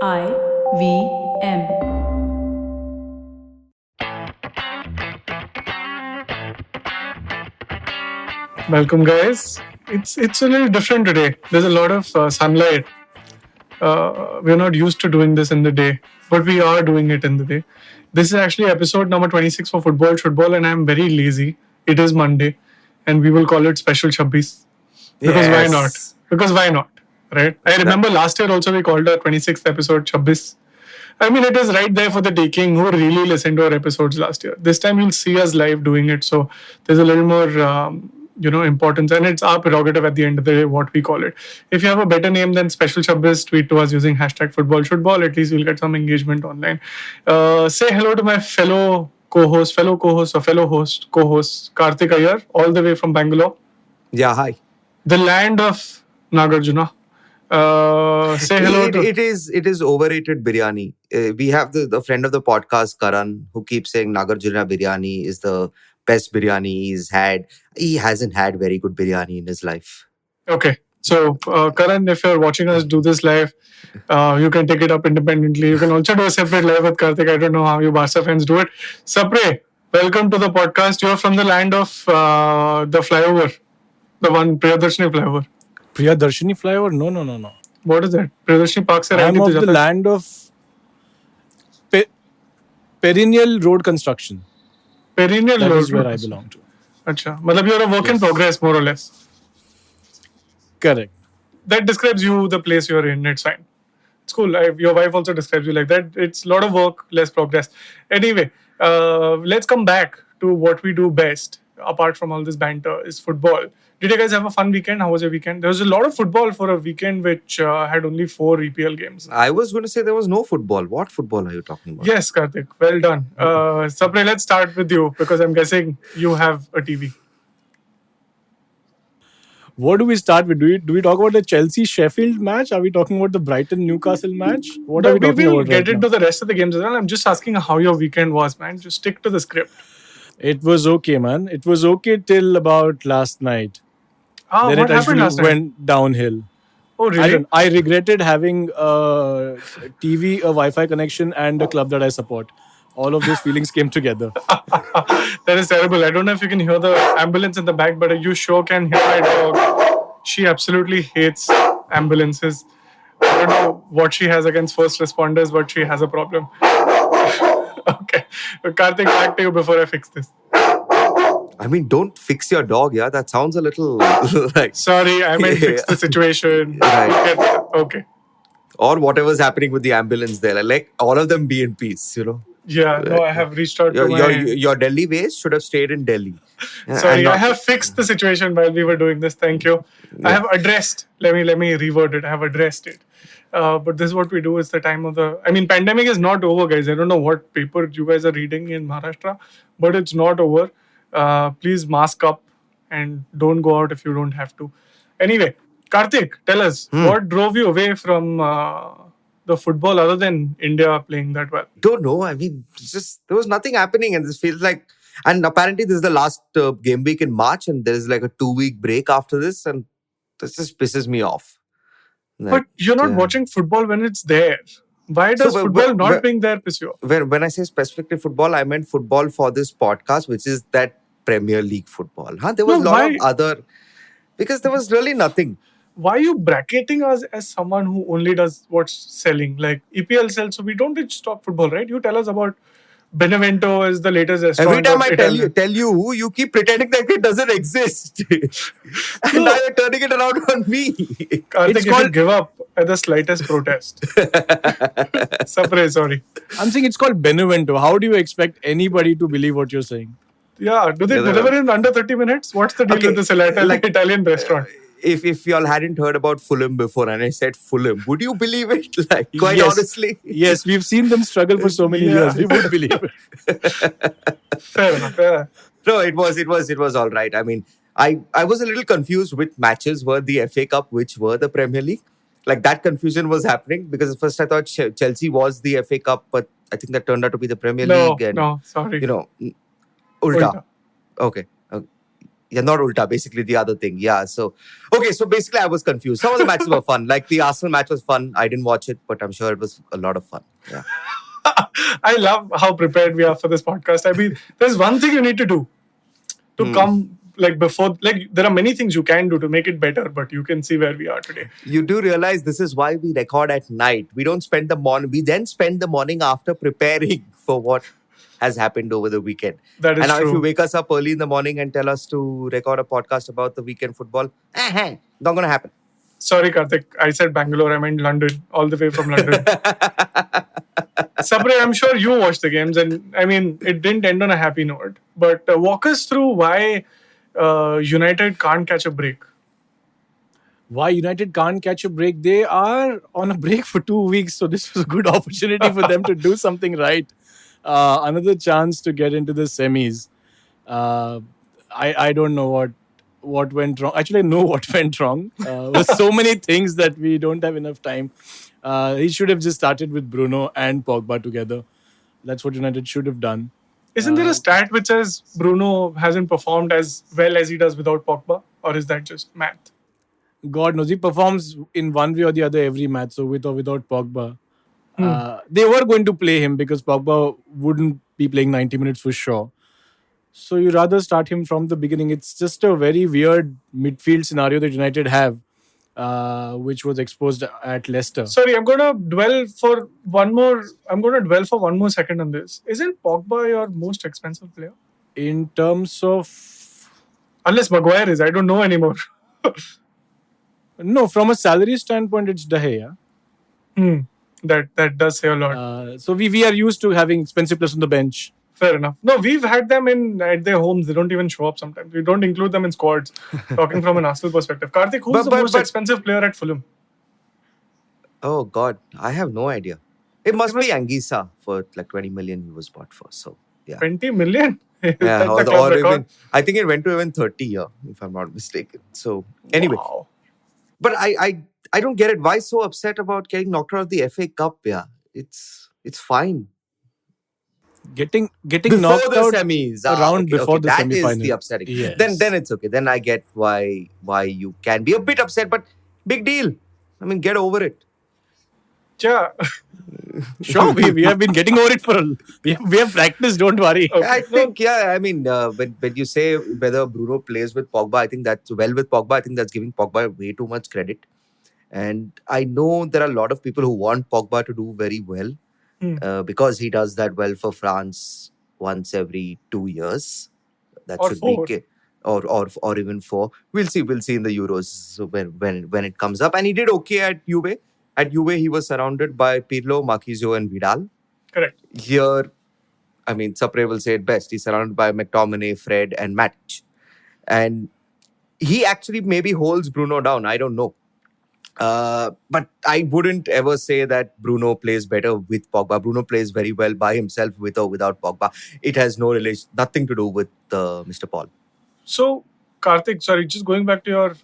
IVM. Welcome, guys. It's a little different today. There's a lot of sunlight. We're not used to doing this in the day, but we are doing it in the day. This is actually episode number 26 for Football Shootball, and I'm very lazy. It is Monday, and we will call it Special Shabbis. Because why not? Yes. Because why not? Right? I remember last year also we called our 26th episode Shabbis. I mean, it is right there for the taking. Who really listened to our episodes last year? This time you'll see us live doing it, so there's a little more, importance, and it's our prerogative at the end of the day what we call it. If you have a better name than Special Shabbos, tweet to us using hashtag Football Shootball. At least you'll get some engagement online. Say hello to my fellow co-host, Karthik Iyer, all the way from Bangalore, Yeah, hi. the land of Nagarjuna. Say hello to. It is overrated biryani. We have the friend of the podcast, Karan, who keeps saying Nagarjuna biryani is the best biryani he's had. He hasn't had very good biryani in his life. Okay. So, Karan, if you're watching us do this live, you can take it up independently. You can also do a separate live with Karthik. I don't know how you Barca fans do it. Sapre, welcome to the podcast. You're from the land of the flyover, the one Priyadarshini flyover. Priyadarshini flyover? No. What is that? Priyadarshini Park se I am of the land of perennial road construction. Perennial That road. is where I belong to. Acha. Matlab you're a work in progress, more or less. Correct. That describes you, the place you're in. It's fine. It's cool. Your wife also describes you like that. It's a lot of work, less progress. Anyway, let's come back to what we do best, apart from all this banter, is football. Did you guys have a fun weekend? How was your weekend? There was a lot of football for a weekend which had only 4 EPL games. I was going to say there was no football. What football are you talking about? Yes, Karthik. Well done. Sapre, let's start with you because I'm guessing you have a TV. What do we start with? Do we talk about the Chelsea Sheffield match? Are we talking about the Brighton Newcastle match? What are we talking will about? get right into now? the rest of the games as well. I'm just asking how your weekend was, man. Just stick to the script. It was okay, man. It was okay till about last night. Ah, Then what it happened actually last night? went downhill. Oh, really? I regretted having a TV, a Wi-Fi connection, and a club that I support. All of those feelings came together. That is terrible. I don't know if you can hear the ambulance in the back, but you sure can hear my dog. She absolutely hates ambulances. I don't know what she has against first responders, but she has a problem. Okay. Karthik, back to you before I fix this. I mean, don't fix your dog, yeah? That sounds a little like... Sorry, I meant fix the situation. Right. Okay. Or whatever's happening with the ambulance there. Like, all of them be in peace, you know? Yeah, no, I have reached out to Your Delhi base should have stayed in Delhi. Sorry, And I not- have fixed the situation while we were doing this. Thank you. I have addressed. Let me reword it. I have addressed it. But this is what we do. It's the time of the. I mean, pandemic is not over, guys. I don't know what paper you guys are reading in Maharashtra, but it's not over. Please mask up and don't go out if you don't have to. Anyway, Karthik, tell us what drove you away from the football other than India playing that well. Don't know. I mean, it's just there was nothing happening, and this feels like. And apparently, this is the last game week in March, and there is like a 2-week break after this, and this just pisses me off. But you're not watching football when it's there. Why does football not being there piss you off? When I say specifically football, I meant football for this podcast, which is that Premier League football. There was a lot of other. Because there was really nothing. Why are you bracketing us as someone who only does what's selling? Like EPL sells, so we don't just talk football, right? You tell us about Benevento is the latest restaurant. Every time I Italian. tell you, you keep pretending that it doesn't exist. And now you're turning it around on me. Karthik, you should give up at the slightest protest. Surprise, sorry. I'm saying it's called Benevento. How do you expect anybody to believe what you're saying? Yeah, do they deliver in under 30 minutes? What's the deal with this Italian restaurant? If y'all hadn't heard about Fulham before and I said Fulham, would you believe it? Like, quite Yes. honestly. Yes, we've seen them struggle for so many years. We would believe it. Fair enough. Yeah. No, it was all right. I mean, I was a little confused which matches were the FA Cup, which were the Premier League. Like, that confusion was happening because at first I thought Chelsea was the FA Cup, but I think that turned out to be the Premier League. And, No, sorry. you know, Ulta. Okay. Yeah, not ulta, basically the other thing. Yeah, so okay, so basically I was confused. Some of the matches were fun. Like the Arsenal match was fun. I didn't watch it, but I'm sure it was a lot of fun. Yeah. I love how prepared we are for this podcast. I mean, there's one thing you need to do to come like before. Like there are many things you can do to make it better, but you can see where we are today. You do realize this is why we record at night. We don't spend the morning. We then spend the morning after preparing for what has happened over the weekend. That is And now if you true. wake us up early in the morning and tell us to record a podcast about the weekend football, not going to happen. Sorry, Karthik. I said Bangalore. I meant London, all the way from London. Sapre, I'm sure you watched the games, and I mean, it didn't end on a happy note. But walk us through why United can't catch a break. Why United can't catch a break? They are on a break for 2 weeks, so this was a good opportunity for them to do something right. Another chance to get into the semis. I don't know what went wrong. Actually, I know what went wrong. There's so many things that we don't have enough time. He should have just started with Bruno and Pogba together. That's what United should have done. Isn't there a stat which says Bruno hasn't performed as well as he does without Pogba? Or is that just math? God knows he performs in one way or the other every match. So with or without Pogba, they were going to play him because Pogba wouldn't be playing 90 minutes for sure. So you rather start him from the beginning. It's just a very weird midfield scenario that United have, which was exposed at Leicester. Sorry, I'm going to dwell for one more second on this. Isn't Pogba your most expensive player? In terms of Unless Maguire is, I don't know anymore. no, from a salary standpoint, it's De Gea. That does say a lot. So we are used to having expensive players on the bench. Fair enough. No, we've had them at their homes. They don't even show up sometimes. We don't include them in squads. Talking from an Arsenal perspective. Karthik, who's the most expensive player at Fulham? Oh, God. I have no idea. It must be Anguissa for like 20 million he was bought for. So, yeah. 20 million? Yeah, That's or the club record. even, I think it went to even 30 here, if I'm not mistaken. So, anyway. Wow. But I don't get it. Why so upset about getting knocked out of the FA Cup? Yeah, it's fine. Getting Before knocked the out semis, before the that semi-final. is the upsetting. Yes. Then it's okay. Then I get why you can be a bit upset, but big deal. I mean, get over it. Yeah. Sure, we have been getting over it we have practiced. Don't worry. Okay. I think, yeah. I mean, when you say whether Bruno plays with Pogba, I think that's well with Pogba. I think that's giving Pogba way too much credit. And I know there are a lot of people who want Pogba to do very well because he does that well for France once every 2 years. That Or should four. be or even 4. We'll see in the Euros when it comes up. And he did okay at Juve. At Juve, he was surrounded by Pirlo, Marquisio, and Vidal. Correct. Here, I mean, Sapre will say it best. He's surrounded by McTominay, Fred, and Matic. And he actually maybe holds Bruno down. I don't know. But I wouldn't ever say that Bruno plays better with Pogba. Bruno plays very well by himself with or without Pogba. It has nothing to do with Mr. Paul. So, Karthik, sorry, just going back to your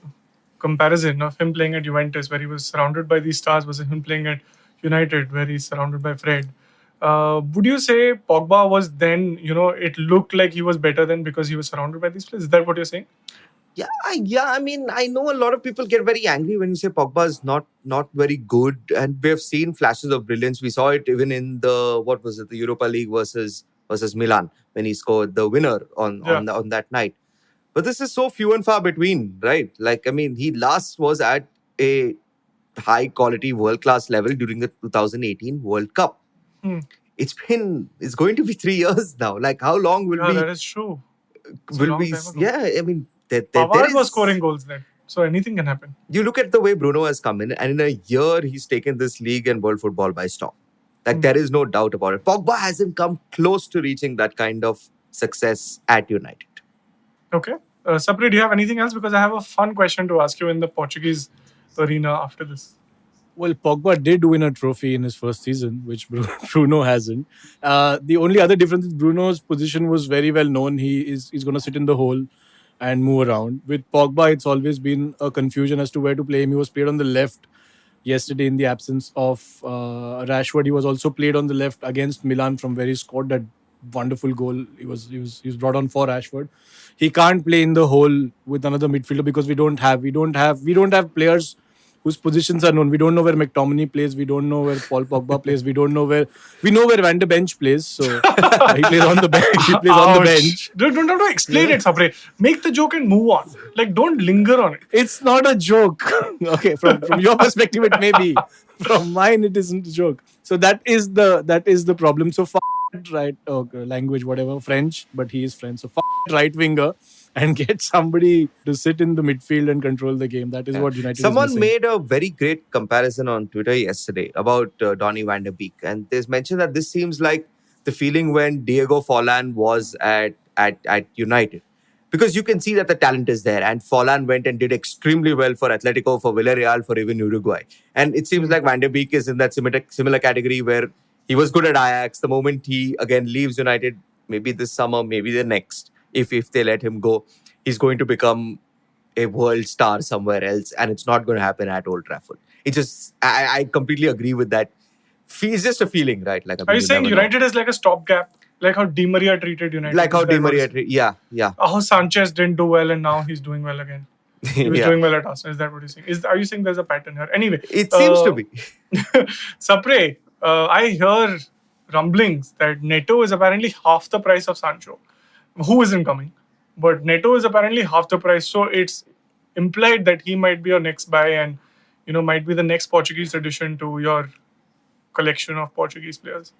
comparison of him playing at Juventus, where he was surrounded by these stars, versus him playing at United, where he's surrounded by Fred. Would you say Pogba was then, it looked like he was better than because he was surrounded by these players? Is that what you're saying? Yeah. I mean, I know a lot of people get very angry when you say Pogba is not very good, and we have seen flashes of brilliance. We saw it even in the Europa League versus Milan when he scored the winner on that night. But this is so few and far between, right? Like, I mean, he last was at a high quality world class level during the 2018 World Cup. It's going to be 3 years now. Like, how long will that is true. It's a will long we? time ago. Yeah, I mean. Pavard was scoring goals then, so anything can happen. You look at the way Bruno has come in, and in a year he's taken this league and world football by storm. Like there is no doubt about it. Pogba hasn't come close to reaching that kind of success at United. Okay, Sapre, do you have anything else? Because I have a fun question to ask you in the Portuguese arena after this. Well, Pogba did win a trophy in his first season, which Bruno hasn't. The only other difference is Bruno's position was very well known. He's going to sit in the hole and move around. With Pogba, it's always been a confusion as to where to play him. He was played on the left yesterday in the absence of Rashford. He was also played on the left against Milan from where he scored that wonderful goal. He was brought on for Rashford. He can't play in the hole with another midfielder because we don't have players whose positions are known. We don't know where McTominay plays. We don't know where Paul Pogba plays. We know where Van de Bench plays. So he plays on the bench. He plays on the bench. Don't have to explain it, Sapre. Make the joke and move on. Like, don't linger on it. It's not a joke. Okay, from your perspective, it may be. From mine, it isn't a joke. So that is the problem. So right language, whatever, French, but he is French. So right winger and get somebody to sit in the midfield and control the game. That is what United. Someone is made a very great comparison on Twitter yesterday about Donny van der Beek, and they mentioned that this seems like the feeling when Diego Forlan was at United. Because you can see that the talent is there, and Forlan went and did extremely well for Atletico, for Villarreal, for even Uruguay. And it seems like Van der Beek is in that similar category where he was good at Ajax. The moment he again leaves United, maybe this summer, maybe the next, if they let him go, he's going to become a world star somewhere else, and it's not going to happen at Old Trafford. It just, I completely agree with that. It's just a feeling, right? Like, are you saying United is like a stopgap? Like how Di Maria treated United? Like how Di Maria treated, yeah. How Sanchez didn't do well and now he's doing well again. He was doing well at Arsenal. Is that what you're saying? Are you saying there's a pattern here? Anyway. It seems to be. Sapre, I hear rumblings that Neto is apparently half the price of Sancho, who isn't coming. But Neto is apparently half the price. So it's implied that he might be your next buy and, might be the next Portuguese addition to your collection of Portuguese players.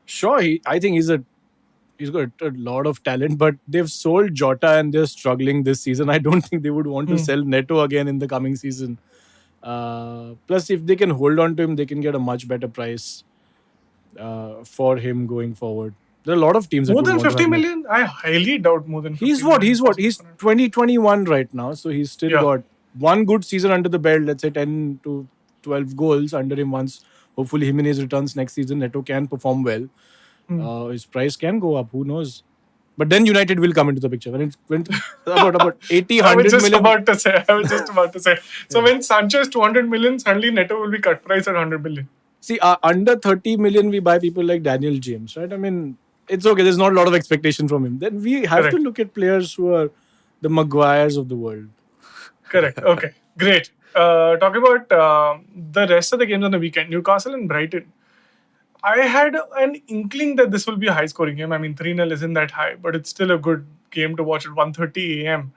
Sure, I think he's got a lot of talent, but they've sold Jota and they're struggling this season. I don't think they would want to sell Neto again in the coming season. Plus, if they can hold on to him, they can get a much better price for him going forward. There are a lot of teams. More than 50 million? I highly doubt more than 50 million. He's 2021 right now, so he's still got one good season under the belt. Let's say 10 to 12 goals under him once. Hopefully, Jimenez returns next season. Neto can perform well. His price can go up. Who knows? But then United will come into the picture. When it went about 80, 100 I was just million. I was just about to say. So when Sancho is 200 million, suddenly Neto will be cut price at 100 million. See, under 30 million, we buy people like Daniel James, right? I mean, it's okay. There's not a lot of expectation from him. Then we have to look at players who are the Maguires of the world. Correct. Okay. Great. Talking about the rest of the games on the weekend, Newcastle and Brighton. I had an inkling that this will be a high-scoring game. I mean, 3-0 isn't that high, but it's still a good game to watch at 1:30 a.m.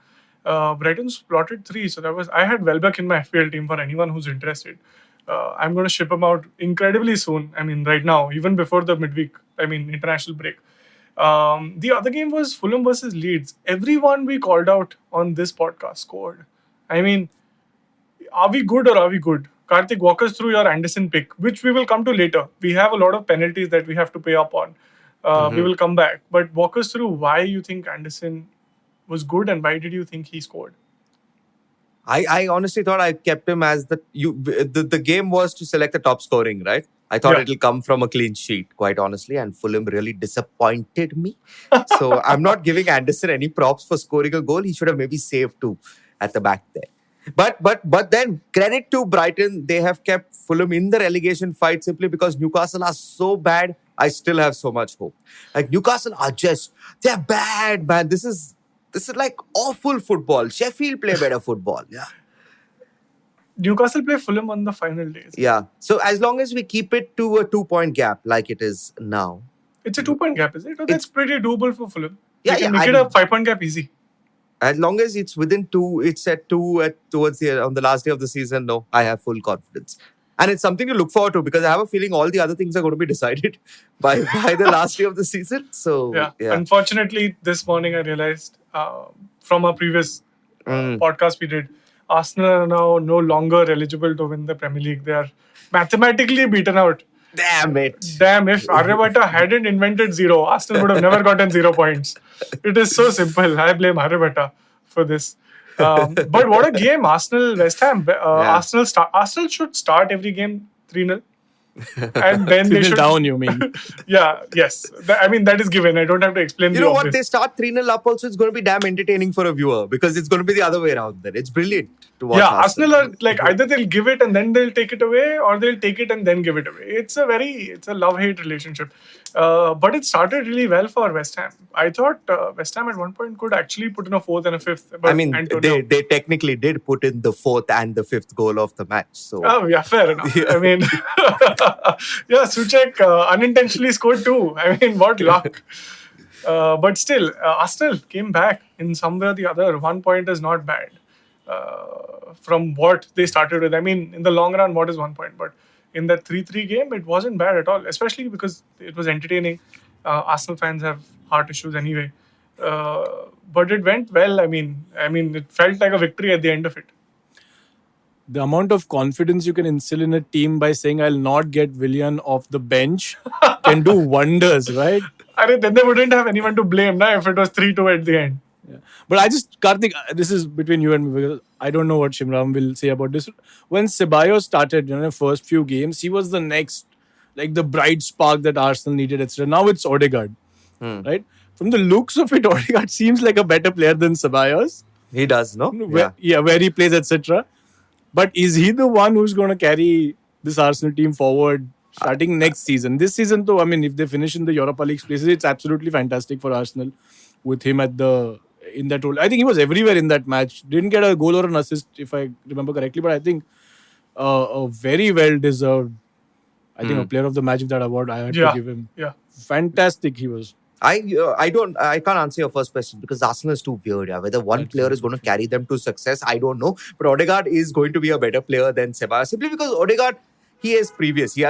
Brighton's plotted 3, so I had Welbeck in my FPL team for anyone who's interested. I'm going to ship him out incredibly soon. I mean, right now, even before the international break. The other game was Fulham versus Leeds. Everyone we called out on this podcast scored. I mean, are we good or are we good? Karthik, walk us through your Anderson pick, which we will come to later. We have a lot of penalties that we have to pay up on. We will come back. But walk us through why you think Anderson was good and why did you think he scored? I honestly thought I kept him as the game was to select the top scoring, right? I thought it'll come from a clean sheet, quite honestly, and Fulham really disappointed me. So I'm not giving Anderson any props for scoring a goal. He should have maybe saved 2 at the back there. But then credit to Brighton, they have kept Fulham in the relegation fight simply because Newcastle are so bad. I still have so much hope. Like Newcastle are they're bad, man. This is like awful football. Sheffield play better football. Yeah. Newcastle play Fulham on the final days. Yeah. So as long as we keep it to a 2-point gap like it is now. It's a 2-point gap, is it? Oh, that's pretty doable for Fulham. Yeah, they can make it a 5-point gap easy. As long as it's within 2, it's at 2 on the last day of the season. No, I have full confidence. And it's something to look forward to because I have a feeling all the other things are going to be decided by the last day of the season. So, yeah. Unfortunately, this morning I realized from our previous podcast we did, Arsenal are now no longer eligible to win the Premier League. They are mathematically beaten out. Damn it. Damn, if Aryabhatta hadn't invented 0, Arsenal would have never gotten 0 points. It is so simple. I blame Aryabhatta for this. But what a game. Arsenal, West Ham. Arsenal should start every game 3-0. And then they 3-0 should down, you mean? yes. I mean, that is given. I don't have to explain You the know what? obvious. They start 3-0 up also. It's going to be damn entertaining for a viewer because it's going to be the other way around then. It's brilliant to watch Arsenal are like either they'll give it and then they'll take it away, or they'll take it and then give it away. It's a love-hate relationship. But it started really well for West Ham. I thought West Ham at one point could actually put in a fourth and a fifth. But I mean, Antonio, they technically did put in the fourth and the fifth goal of the match. So oh yeah, fair enough. Yeah. I mean, Souček unintentionally scored two. I mean, what luck. But still, Arsenal came back in some way or the other. 1 point is not bad from what they started with. I mean, in the long run, what is 1 point? But in that 3-3 game, it wasn't bad at all, especially because it was entertaining. Arsenal fans have heart issues anyway. But it went well. I mean, it felt like a victory at the end of it. The amount of confidence you can instill in a team by saying, I'll not get Willian off the bench can do wonders, right? Then they wouldn't have anyone to blame if it was 3-2 at the end. Yeah. But Karthik, this is between you and me because I don't know what Shimram will say about this. When Ceballos started, the first few games, he was the next, like the bright spark that Arsenal needed, etc. Now it's Odegaard, right? From the looks of it, Odegaard seems like a better player than Ceballos. he does, no? Where he plays, etc. But is he the one who's going to carry this Arsenal team forward starting next season? This season, though, I mean, if they finish in the Europa League places, it's absolutely fantastic for Arsenal with him in that role. I think he was everywhere in that match. Didn't get a goal or an assist, if I remember correctly, but I think a very well deserved. I think a player of the match, if that award I had to give him. Yeah. Fantastic he was. I can't answer your first question because Arsenal is too weird. Whether one player is going to carry them to success, I don't know. But Odegaard is going to be a better player than Ceballos simply because Odegaard, he has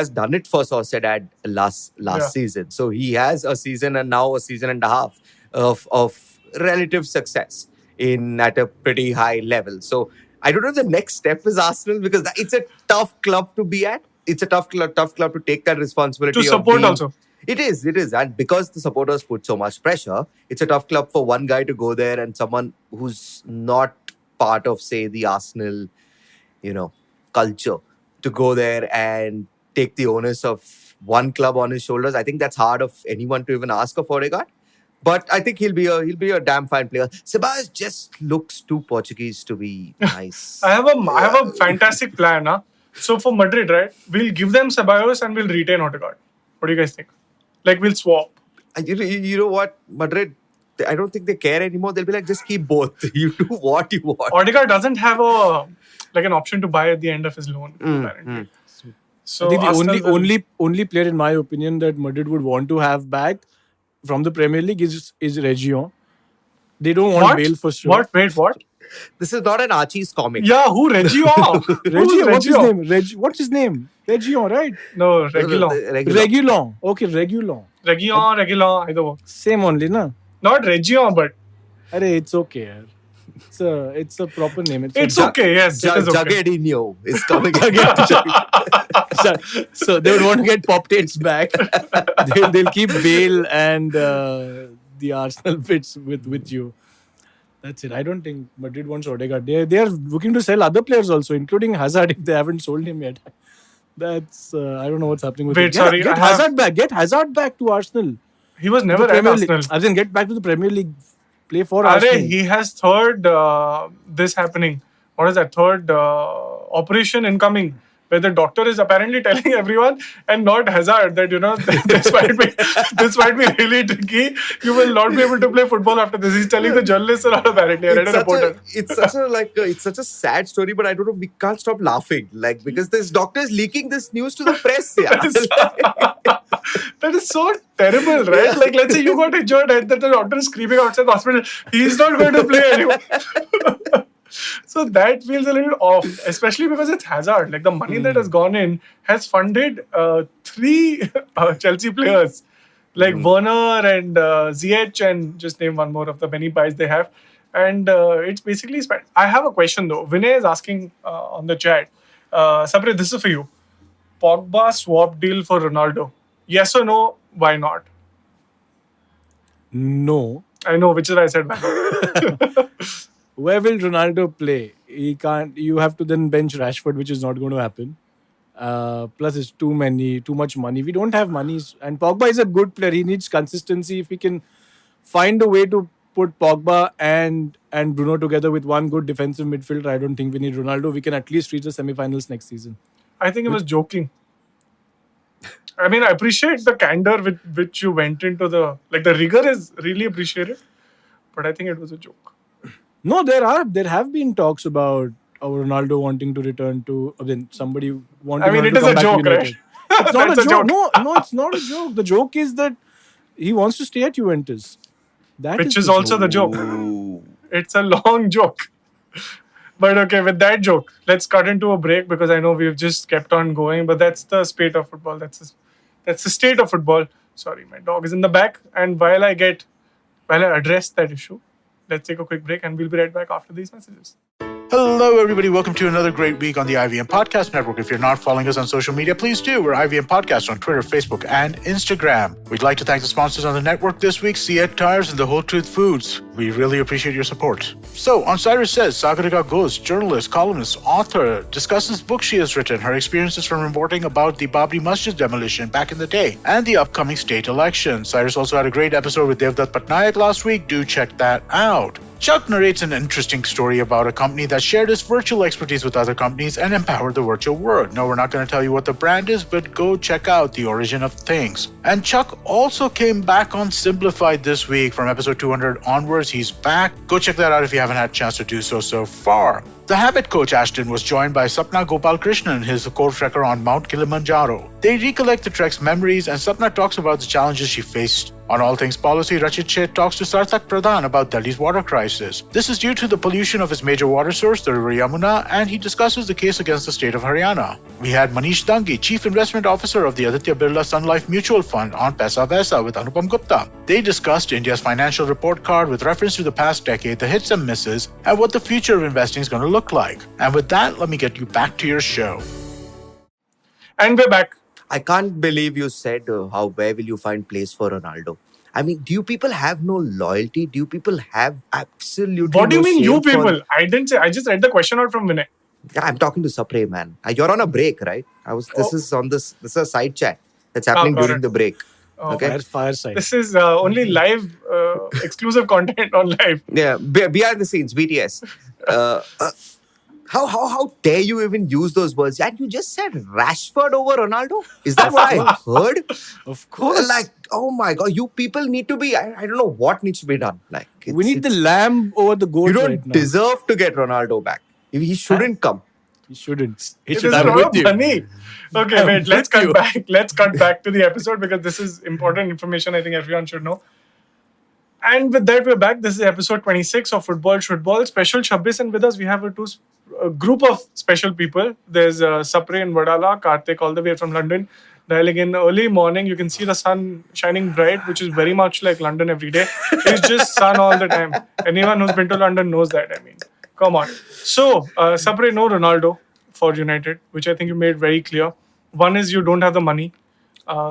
done it for Sociedad last season. So he has a season and now a season and a half of relative success at a pretty high level. So I don't know if the next step is Arsenal because it's a tough club to be at. It's a tough club to take that responsibility. To support also. It is. And because the supporters put so much pressure, it's a tough club for one guy to go there and someone who's not part of, say, the Arsenal, culture to go there and take the onus of one club on his shoulders. I think that's hard of anyone to even ask of Odegaard. But I think he'll be a damn fine player. Ceballos just looks too Portuguese to be nice. I have a fantastic plan. So for Madrid, right, we'll give them Ceballos and we'll retain Odegaard. What do you guys think? Like we'll swap. You know what? Madrid, I don't think they care anymore. They'll be like, just keep both. You do what you want. Odegaard doesn't have an option to buy at the end of his loan, apparently. So I think the only player, in my opinion, that Madrid would want to have back from the Premier League is Region. They don't want Bale for sure. What? Wait, what? This is not an Archie's comic. Yeah, who? Region? What's his name? Region, right? No, Reguilon. Reguilon. Okay, Reguilon. Reguilon, either one. Same only, na? Not Region, but... It's okay. It's a proper name. It's okay, yes. It is okay. Jagadinho is coming again. So they would want to get Pop Tates back. They'll keep Bale and the Arsenal bits with you. That's it. I don't think Madrid wants Odegaard. They are looking to sell other players also, including Hazard if they haven't sold him yet. That's I don't know what's happening with him. Get Hazard back. Get Hazard back to Arsenal. He was never at Arsenal. I think get back to the Premier League. Play for Arsenal. He has third this happening. What is that? Third operation incoming. Where the doctor is apparently telling everyone and not Hazard that this might be really tricky. You will not be able to play football after this. He's telling the journalists a lot apparently. I read a reporter. It's such a sad story, but I don't know. We can't stop laughing because this doctor is leaking this news to the press. That is so terrible, right? Yeah. Like, let's say you got injured and the doctor is screaming outside the hospital. He's not going to play anymore. So that feels a little off, especially because it's Hazard. Like the money that has gone in has funded 3 Chelsea players, like Werner and Ziyech, and just name one more of the many buys they have. And it's basically spent. I have a question though. Vinay is asking on the chat. Sapre, this is for you. Pogba swap deal for Ronaldo. Yes or no? Why not? No. I know, which is why I said that. Where will Ronaldo play? He can't. You have to then bench Rashford, which is not going to happen. Plus, it's too much money. We don't have money. And Pogba is a good player. He needs consistency. If we can find a way to put Pogba and Bruno together with one good defensive midfielder, I don't think we need Ronaldo. We can at least reach the semi-finals next season. I think he was joking. I mean, I appreciate the candor with which you went into the rigor is really appreciated, but I think it was a joke. No, there have been talks about Ronaldo wanting to return to. Then somebody wanting. I mean, Ronaldo it to is come a back to joke, United. right? It's not a That's a joke. joke. No, it's not a joke. The joke is that he wants to stay at Juventus. Which is also the joke. It's a long joke. But okay, with that joke, let's cut into a break because I know we've just kept on going. But that's the state of football. That's the state of football. Sorry, my dog is in the back. And while I address that issue, let's take a quick break and we'll be right back after these messages. Hello, everybody. Welcome to another great week on the IVM Podcast Network. If you're not following us on social media, please do. We're IVM Podcast on Twitter, Facebook, and Instagram. We'd like to thank the sponsors on the network this week, Siet Tires and the Whole Truth Foods. We really appreciate your support. So, on Cyrus Says, Sagarika Ghost, journalist, columnist, author, discusses books she has written, her experiences from reporting about the Babri Masjid demolition back in the day, and the upcoming state election. Cyrus also had a great episode with Devdutt Patnaik last week. Do check that out. Chuck narrates an interesting story about a company that shared its virtual expertise with other companies and empowered the virtual world. No, we're not going to tell you what the brand is, but go check out The Origin of Things. And Chuck also came back on Simplified this week from episode 200 onwards. He's back. Go check that out if you haven't had a chance to do so far. The habit coach Ashton was joined by Sapna Gopalkrishnan, his co-trekker on Mount Kilimanjaro. They recollect the trek's memories and Sapna talks about the challenges she faced. On All Things Policy, Rachit Sheth talks to Sarthak Pradhan about Delhi's water crisis. This is due to the pollution of his major water source, the river Yamuna, and he discusses the case against the state of Haryana. We had Manish Dangi, Chief Investment Officer of the Aditya Birla Sun Life Mutual Fund on Paisa Vaisa with Anupam Gupta. They discussed India's financial report card with reference to the past decade, the hits and misses, and what the future of investing is going to look like. And with that, let me get you back to your show. And we're back. I can't believe you said where will you find place for Ronaldo? I mean, do you people have no loyalty? Do you people have absolutely What do you no mean, you shame for- people? I didn't say. I just read the question out from Vinay. Yeah, I'm talking to Sapre, man. You're on a break, right? This is a side chat that's happening got during it. the break. Oh, Okay. Fireside. This is only live, exclusive content on live. Yeah, behind the scenes, BTS. How dare you even use those words? And you just said Rashford over Ronaldo? Is that what I heard? Of course. Like, oh my God, you people need to be, I don't know what needs to be done. Like, We need the lamb over the goat You don't right now. deserve to get Ronaldo back. He shouldn't come. He shouldn't. He It should is have not with you. funny. Okay, I'm wait. Let's with cut you. back. Let's cut back to the episode because this is important information. I think everyone should know. And with that, we're back. This is episode 26 of Football Shootball. Special 26, and with us we have a group of special people. There's Sapre in Vadala, Karthik all the way from London, dialing in early morning. You can see the sun shining bright, which is very much like London every day. It's just sun all the time. Anyone who's been to London knows that. I mean, come on. So, Sapre, no Ronaldo for United, which I think you made very clear. One is you don't have the money.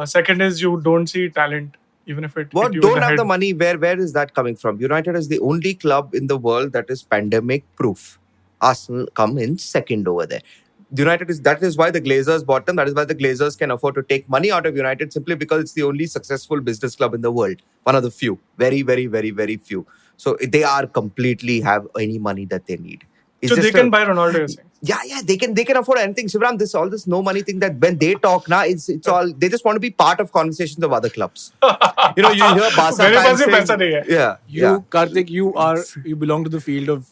Second is you don't see talent, even if it What? hit you in Don't the have head. the money. Where is that coming from? United is the only club in the world that is pandemic proof. Arsenal come in second over there. That is why the Glazers bought them. That is why the Glazers can afford to take money out of United simply because it's the only successful business club in the world. One of the few. Very, very, very, very few. So they are completely have any money that they need. It's So they just can buy Ronaldo, you're saying? Yeah, they can afford anything. Shivram, all this no money thing that when they talk now, it's all they just want to be part of conversations of other clubs. You hear Barca Mere fans paas hi saying, paisa nahi hai. yeah. Karthik, you belong to the field of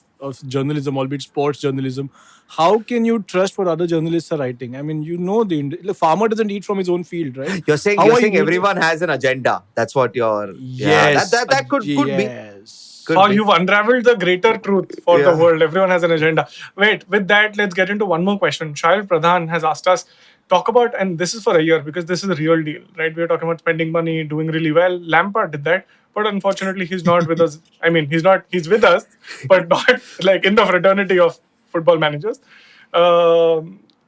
journalism, albeit sports journalism. How can you trust what other journalists are writing? I mean, the farmer doesn't eat from his own field, right? You're saying How are you everyone has an agenda. That's what you're. Yes. That could be. Yes. Could Or be. you've unraveled the greater truth for the Yeah. world. Everyone has an agenda. Wait, with that, let's get into one more question. Shahil Pradhan has asked us, talk about, and this is for a year because this is a real deal, right? We are talking about spending money, doing really well. Lampard did that, but unfortunately, he's not with us. I mean, he's with us, but not like in the fraternity of football managers.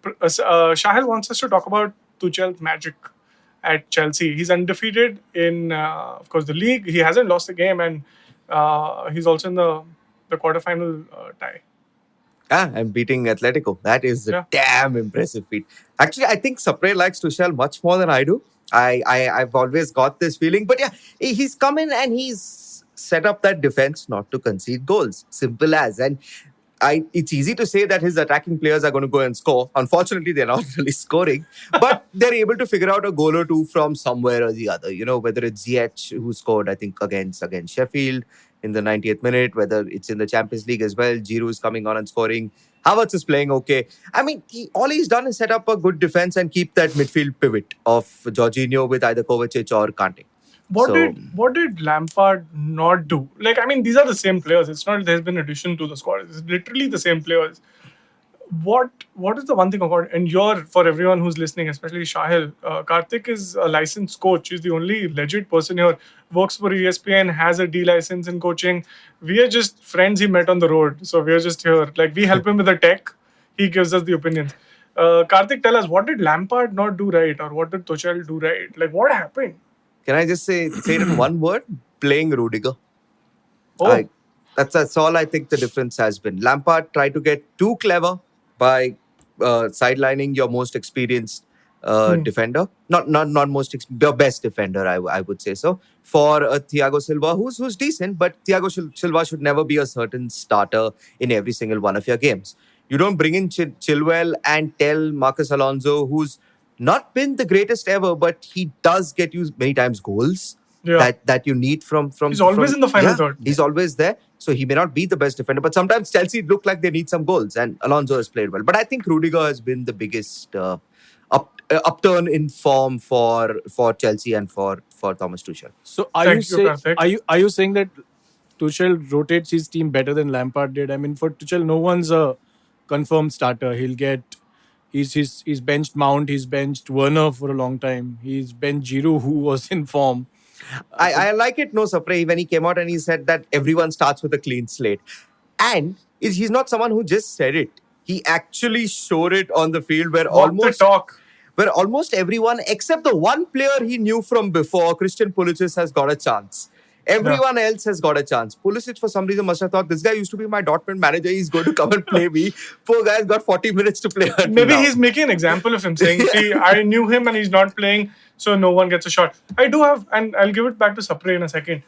Shahil wants us to talk about Tuchel's magic at Chelsea. He's undefeated in, of course, the league. He hasn't lost a game, and he's also in the quarterfinal tie. And beating Atletico. That is a Yeah. damn impressive feat. Actually, I think Sapre likes Tuchel much more than I do. I've always got this feeling. But yeah, he's come in and he's set up that defense not to concede goals. Simple as. And it's easy to say that his attacking players are going to go and score. Unfortunately, they're not really scoring, but they're able to figure out a goal or two from somewhere or the other. You know, whether it's Ziyech who scored, I think, against Sheffield in the 90th minute, whether it's in the Champions League as well. Giroud is coming on and scoring. Havertz is playing okay. I mean, all he's done is set up a good defense and keep that midfield pivot of Jorginho with either Kovacic or Kante. What did Lampard not do? Like, I mean, these are the same players. It's not there's been addition to the squad. It's literally the same players. What is the one thing about, and for everyone who's listening, especially Shahil, Karthik is a licensed coach. He's the only legit person here. Works for ESPN, has a D license in coaching. We are just friends he met on the road, so we are just here. Like, we help him with the tech. He gives us the opinions. Karthik, tell us, what did Lampard not do right, or what did Tuchel do right? Like, what happened? Can I just say it in one word? Playing Rudiger. Oh. That's all I think the difference has been. Lampard tried to get too clever by sidelining your most experienced defender. Not your best defender, I would say so. For Thiago Silva, who's decent, but Thiago Silva should never be a certain starter in every single one of your games. You don't bring in Chilwell and tell Marcus Alonso, who's not been the greatest ever, but he does get you many times goals that you need from. He's always in the final third. He's always there. So he may not be the best defender, but sometimes Chelsea look like they need some goals, and Alonso has played well. But I think Rudiger has been the biggest upturn in form for Chelsea and for Thomas Tuchel. So are you saying that Tuchel rotates his team better than Lampard did? I mean, for Tuchel, no one's a confirmed starter. He's benched Mount, he's benched Werner for a long time. He's benched Giroud, who was in form. I like it, Sapre, when he came out and he said that everyone starts with a clean slate. And he's not someone who just said it. He actually showed it on the field where almost everyone, except the one player he knew from before, Christian Pulisic, has got a chance. Everyone else has got a chance. Pulisic, for some reason, must have thought, this guy used to be my Dortmund manager. He's going to come and play me. Poor guy's got 40 minutes to play. Maybe he's making an example of him, saying, see, I knew him and he's not playing, so no one gets a shot. I do have, and I'll give it back to Sapre in a second.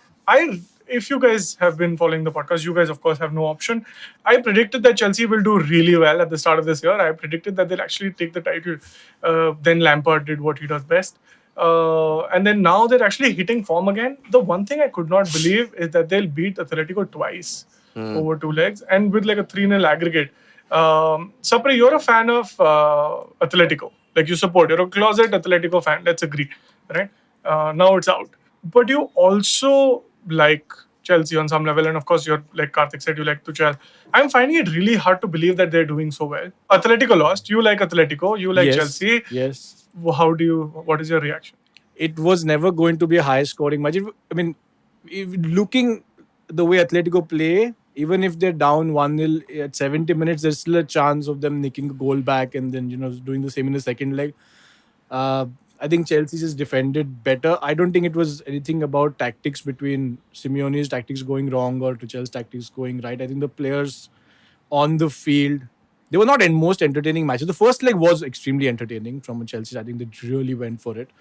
If you guys have been following the podcast, you guys, of course, have no option. I predicted that Chelsea will do really well at the start of this year. I predicted that they'll actually take the title. Then Lampard did what he does best. And then now they're actually hitting form again. The one thing I could not believe is that they'll beat Atletico twice over 2 legs and with like a 3-0 aggregate. Sapre, you're a fan of Atletico. Like, you support. You're a closet Atletico fan. Let's agree. Right? Now it's out. But you also like Chelsea on some level. And of course, you're, like Karthik said, you like Tuchel. I'm finding it really hard to believe that they're doing so well. Atletico lost. You like Atletico. You like Chelsea. Yes. What is your reaction? It was never going to be a high scoring match. Looking the way Atletico play, even if they're down 1-0 at 70 minutes, there's still a chance of them nicking a goal back and then, doing the same in the second leg. I think Chelsea just defended better. I don't think it was anything about tactics between Simeone's tactics going wrong or Tuchel's tactics going right. I think the players on the field, they were not most entertaining matches. The first leg was extremely entertaining from Chelsea. I think they really went for it.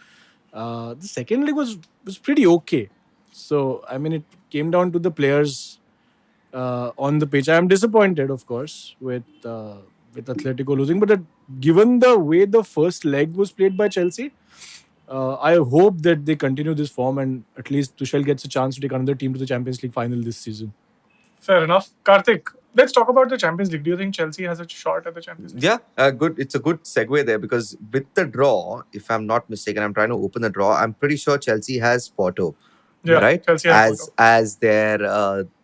The second leg was pretty okay. So, it came down to the players on the pitch. I am disappointed, of course, with Atletico losing. But given the way the first leg was played by Chelsea, I hope that they continue this form and at least Tuchel gets a chance to take another team to the Champions League final this season. Fair enough. Karthik, let's talk about the Champions League. Do you think Chelsea has a shot at the Champions League? Yeah, good. It's a good segue there because with the draw, if I'm not mistaken, I'm trying to open the draw. I'm pretty sure Chelsea has Porto, right? Chelsea has as their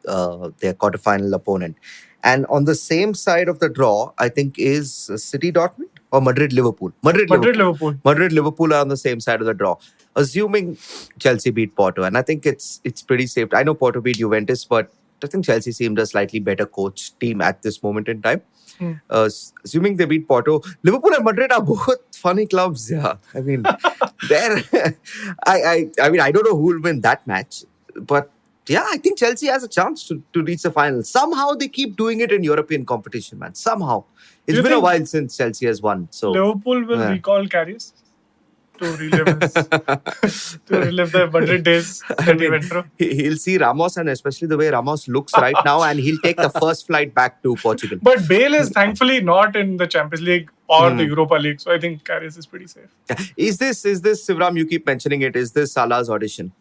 quarterfinal opponent. And on the same side of the draw, I think is City Dortmund or Madrid-Liverpool. Madrid-Liverpool are on the same side of the draw. Assuming Chelsea beat Porto. And I think it's pretty safe. I know Porto beat Juventus, but I think Chelsea seemed a slightly better coach team at this moment in time. Assuming they beat Porto, Liverpool and Madrid are both funny clubs. Yeah, I mean, I don't know who will win that match, but Yeah, I think Chelsea has a chance to reach the final. Somehow they keep doing it in European competition, man. Somehow. It's you been a think while since Chelsea has won. So Liverpool will yeah. recall Karius to relive the Madrid days I that he mean, went through? he'll see Ramos, and especially the way Ramos looks right now, and he'll take the first flight back to Portugal. But Bale is thankfully not in the Champions League or the Europa League, so I think Karius is pretty safe. Is this Sivram? You keep mentioning it. Is this Salah's audition?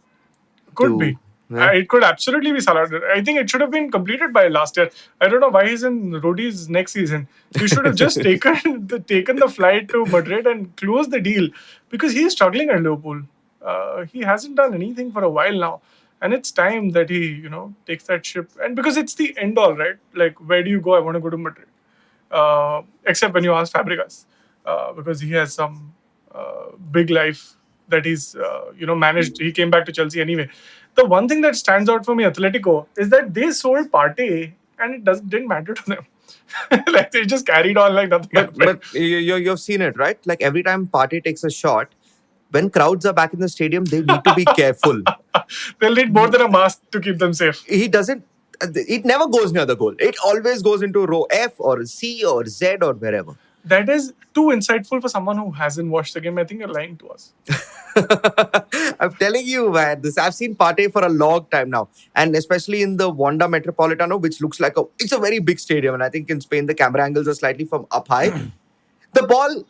Could be. It could absolutely be Salah. I think it should have been completed by last year. I don't know why he's in Rodi's next season. He should have just taken the flight to Madrid and closed the deal, because he's struggling at Liverpool. He hasn't done anything for a while now, and it's time that he takes that ship. And because it's the end all, right? Like, where do you go? I want to go to Madrid. Except when you ask Fabregas, because he has some big life that he's managed. He came back to Chelsea anyway. The one thing that stands out for me, Athletico, is that they sold Partey and it didn't matter to them. Like, they just carried on like nothing happened. But you've seen it, right? Like, every time Partey takes a shot, when crowds are back in the stadium, they need to be careful. They'll need more than a mask to keep them safe. He doesn't. It never goes near the goal. It always goes into row F or C or Z or wherever. That is too insightful for someone who hasn't watched the game. I think you're lying to us. I'm telling you, man. I've seen Partey for a long time now, and especially in the Wanda Metropolitano, which looks like it's a very big stadium, and I think in Spain the camera angles are slightly from up high. The ball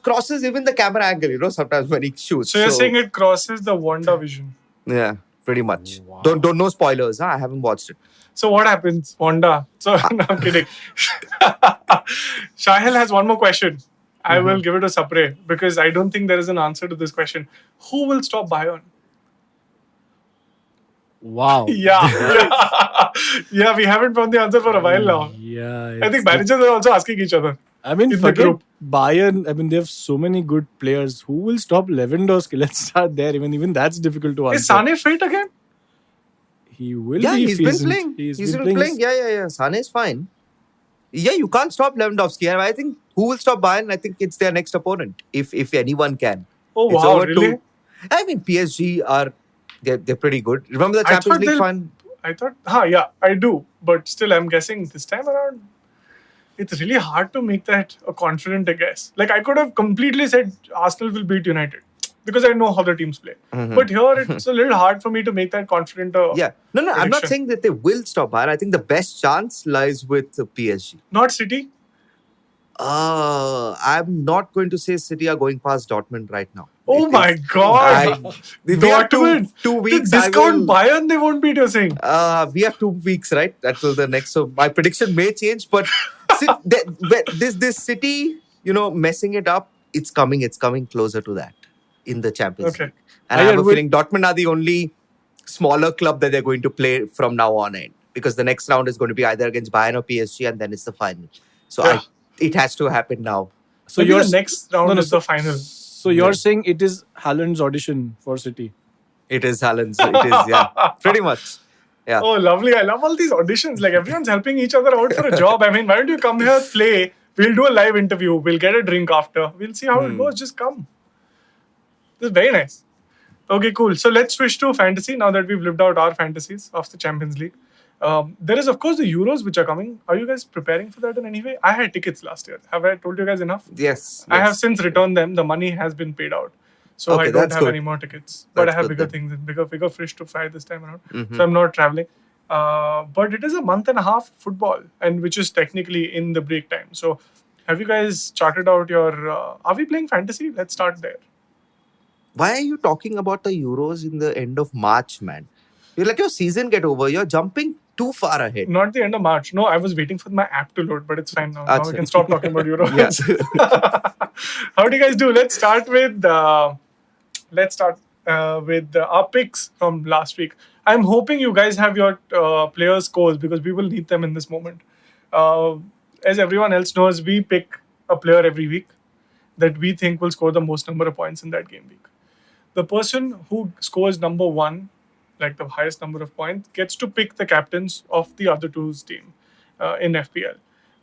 crosses even the camera angle, sometimes when he shoots. So you're saying it crosses the Wanda vision? Yeah, pretty much. Wow. Don't know spoilers. Huh? I haven't watched it. So what happens, Wanda? So no, I'm kidding. Shahil has one more question. I will give it to Sapre, because I don't think there is an answer to this question. Who will stop Bayern? Wow. Yeah. Yeah, we haven't found the answer for a while now. Yeah. I think managers are also asking each other. I mean, in the forget group. Bayern. I mean, they have so many good players. Who will stop Lewandowski? Let's start there. Even that's difficult to answer. Is Sane fit again? He will Yeah, be. he's been playing. He's been playing. Yeah. Sane is fine. Yeah, you can't stop Lewandowski. And I think who will stop Bayern? I think it's their next opponent, if anyone can. Oh, It's wow, over really? I mean, PSG they're pretty good. Remember the Champions League fun? I thought, I do. But still, I'm guessing this time around, it's really hard to make that a confident guess. Like, I could have completely said Arsenal will beat United, because I know how the teams play. But here, it's a little hard for me to make that confident. Yeah. No, I'm not prediction. saying that they will stop Bayern. I think the best chance lies with PSG. Not City? I'm not going to say City are going past Dortmund right now. Oh my God! We have two To weeks. discount Bayern, they won't beat, you're saying? We have 2 weeks, right? Until the next. So my prediction may change, but this City, messing it up, it's coming closer to that in the Champions League. And I have a feeling Dortmund are the only smaller club that they're going to play from now on in, because the next round is going to be either against Bayern or PSG, and then it's the final. So it has to happen now. So the next round is the final. So you're saying it is Haaland's audition for City? It is Haaland's. It is, yeah. Pretty much. Yeah. Oh, lovely. I love all these auditions. Like, everyone's helping each other out for a job. I mean, why don't you come here, play? We'll do a live interview. We'll get a drink after. We'll see how it goes. Just come. This is very nice. Okay, cool. So let's switch to fantasy now that we've lived out our fantasies of the Champions League. There is, of course, the Euros which are coming. Are you guys preparing for that in any way? I had tickets last year. Have I told you guys enough? Yes. I have since returned them. The money has been paid out. So I don't have any more tickets. But I have bigger things and bigger fish to fry this time around. So I'm not traveling. But it is a month and a half football, and which is technically in the break time. So have you guys charted out your... are we playing fantasy? Let's start there. Why are you talking about the Euros in the end of March, man? You let your season get over. You're jumping too far ahead. Not the end of March. No, I was waiting for my app to load, but it's fine now. Now we can stop talking about Euros. How do you guys do? Let's start with our picks from last week. I'm hoping you guys have your players' scores, because we will need them in this moment. As everyone else knows, we pick a player every week that we think will score the most number of points in that game week. The person who scores number one, like the highest number of points, gets to pick the captains of the other two's team in FPL.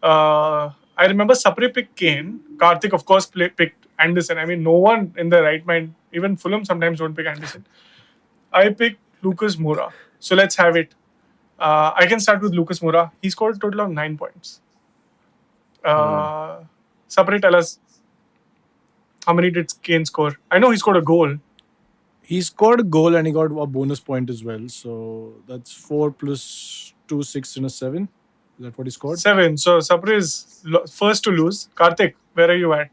I remember Sapre picked Kane. Karthik, of course, picked Anderson. I mean, no one in their right mind, even Fulham sometimes don't pick Anderson. I picked Lucas Moura. So let's have it. I can start with Lucas Moura. He scored a total of 9 points. Sapre, tell us, how many did Kane score? I know he scored a goal. He scored a goal and he got a bonus point as well. So that's 4 plus 2, 6 and a 7. Is that what he scored? 7. So Sapre is first to lose. Karthik, where are you at?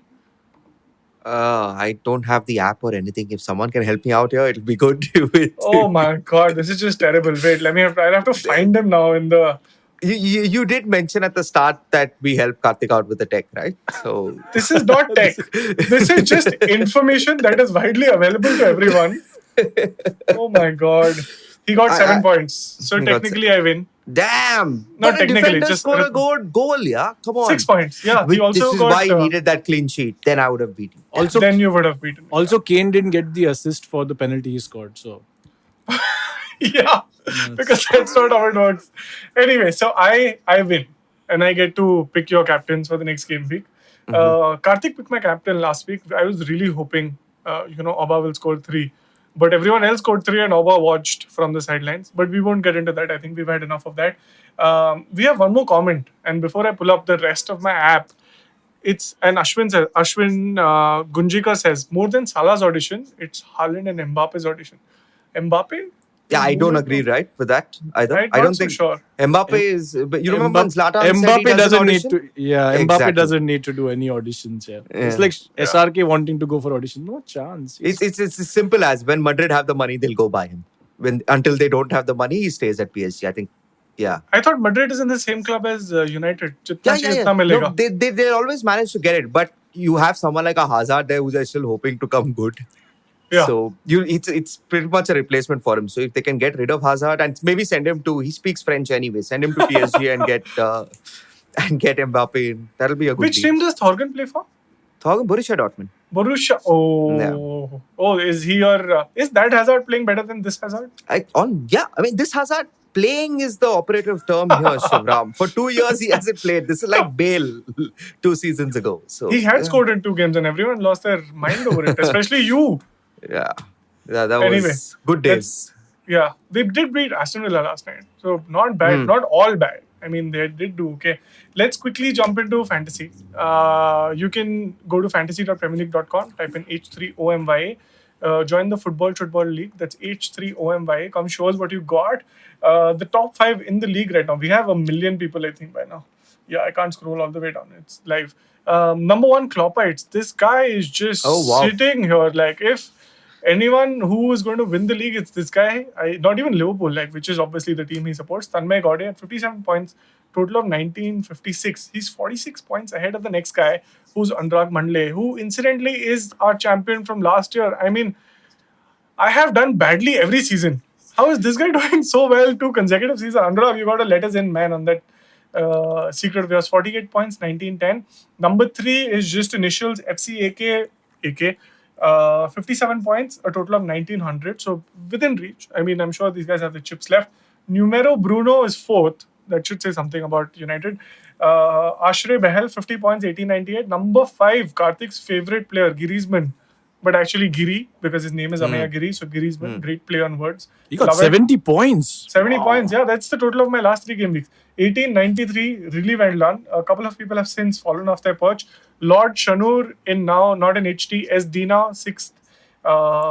I don't have the app or anything. If someone can help me out here, it'll be good. With Oh my god, this is just terrible. Wait, I'll have to find him now in the... You did mention at the start that we help Karthik out with the tech, right? So This is not tech. This is just information that is widely available to everyone. Oh my god. He got 7 points. So he got technically I win. damn. Not But a technically, defender just score a goal, yeah. Come on. 6 points. Yeah. He also This is got, why he needed that clean sheet. Then I would have beaten. Also, then you would have beaten. also Kane didn't get the assist for the penalty he scored. So Yeah. Because that's not how it works. Anyway, so I win. And I get to pick your captains for the next game week. Karthik picked my captain last week. I was really hoping, Oba will score 3. But everyone else scored 3 and Oba watched from the sidelines. But we won't get into that. I think we've had enough of that. We have one more comment. And before I pull up the rest of my app, it's an Ashwin Gunjika says, more than Salah's audition, it's Haaland and Mbappe's audition. Mbappe? Yeah, I don't agree, right, with that either. I'm I not don't so think sure. Mbappe is. But you remember when Zlatan said he Mbappe does an doesn't need audition? to. Yeah, Mbappe Exactly. doesn't need to do any auditions. Yeah. It's like SRK wanting to go for audition. No chance. It's as simple as when Madrid have the money, they'll go buy him. Until they don't have the money, he stays at PSG. I think. Yeah. I thought Madrid is in the same club as United. Yeah. Jitna No, milega. they always manage to get it, but you have someone like a Hazard there who's still hoping to come good. Yeah. So it's pretty much a replacement for him. So if they can get rid of Hazard and maybe send him to, he speaks French anyway, send him to PSG and get Mbappe in. That'll be a good Which deal. team does Thorgan play for? Borussia Dortmund. Borussia. Oh, is he your? Is that Hazard playing better than this Hazard? I mean, this Hazard playing is the operative term here, Shivram. For 2 years, he hasn't played. This is like Bale 2 seasons ago. So He had scored in 2 games and everyone lost their mind over it, especially you. Yeah, that Anyway, was good days. Yeah, they did beat Aston Villa last night. So not bad, not all bad. I mean, they did do okay. Let's quickly jump into fantasy. You can go to fantasy.premierleague.com, type in H3OMYA. Join the Football Shootball League. That's H3OMYA. Come show us what you got. The top 5 in the league right now. We have 1 million people, I think, by now. Yeah, I can't scroll all the way down. It's live. Number 1, Kloppites. This guy is just sitting here. Like, if anyone who is going to win the league, it's this guy. Not even Liverpool, which is obviously the team he supports. Tanmay Gaude at 57 points, total of 1956. He's 46 points ahead of the next guy, who's Anurag Mandle, who incidentally is our champion from last year. I mean, I have done badly every season. How is this guy doing so well 2 consecutive seasons? Anurag, you got to let us in, man, on that secret of yours. 48 points, 1910. Number 3 is just initials, FCAK. 57 points, a total of 1900. So within reach. I mean, I'm sure these guys have the chips left. Numero Bruno is 4th. That should say something about United. Ashray Behel, 50 points, 1898. Number 5, Karthik's favorite player, Griezmann. But actually Giri, because his name is Amaya Giri. So Griezmann, great play on words. He got Love it. 70 points. 70 points, yeah, that's the total of my last 3 game weeks. 1893, really well done. A couple of people have since fallen off their perch. Lord Shanur in now, not in HT, S. Dina, 6th.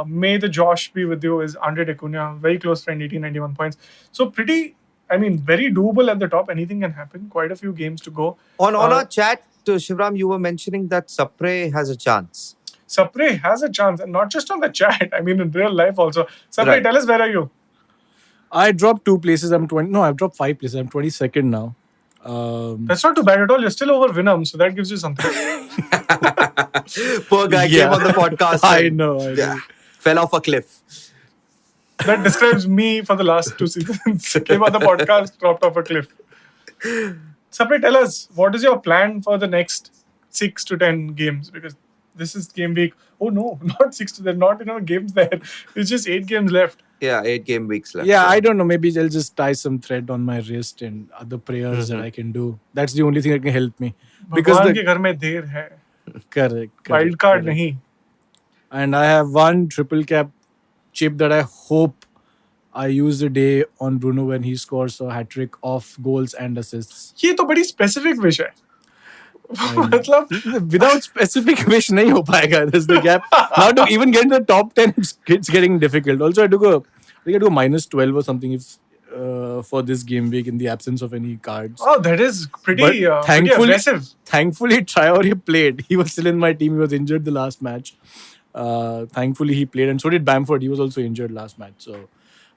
May the Josh be with you is Andre Acuna, very close friend, 1891 points. So very doable at the top. Anything can happen. Quite a few games to go. On our chat, Shivram, you were mentioning that Sapre has a chance. Sapre has a chance, and not just on the chat. I mean, in real life also. Sapre, tell us, where are you? I dropped 2 places. I've dropped 5 places. I'm 22nd now. That's not too bad at all. You're still over Vinham, so that gives you something. Poor guy came on the podcast. I know. Fell off a cliff. That describes me for the last 2 seasons. Came on the podcast, dropped off a cliff. Sapre, tell us, what is your plan for the next 6 to 10 games? Because this is game week. Oh no, not 6 to 10. Not enough games there. It's just 8 games left. Yeah, 8 game weeks left. Yeah, I don't know. Maybe I'll just tie some thread on my wrist and other prayers that I can do. That's the only thing that can help me. Because Bhagwan ke ghar mein der hai. Correct. Wild card nahi. And I have 1 triple cap chip that I hope I use the day on Bruno when he scores a hat-trick of goals and assists. ये तो बड़ी specific wish है. मतलब Without specific wish नहीं हो पाएगा. There's the gap. Now to even get in the top 10, it's getting difficult. Also, I think I took a -12 or something for this game week in the absence of any cards. Oh, that is pretty, But pretty aggressive. Thankfully, Traore played. He was still in my team. He was injured the last match. Thankfully, he played, and so did Bamford. He was also injured last match. So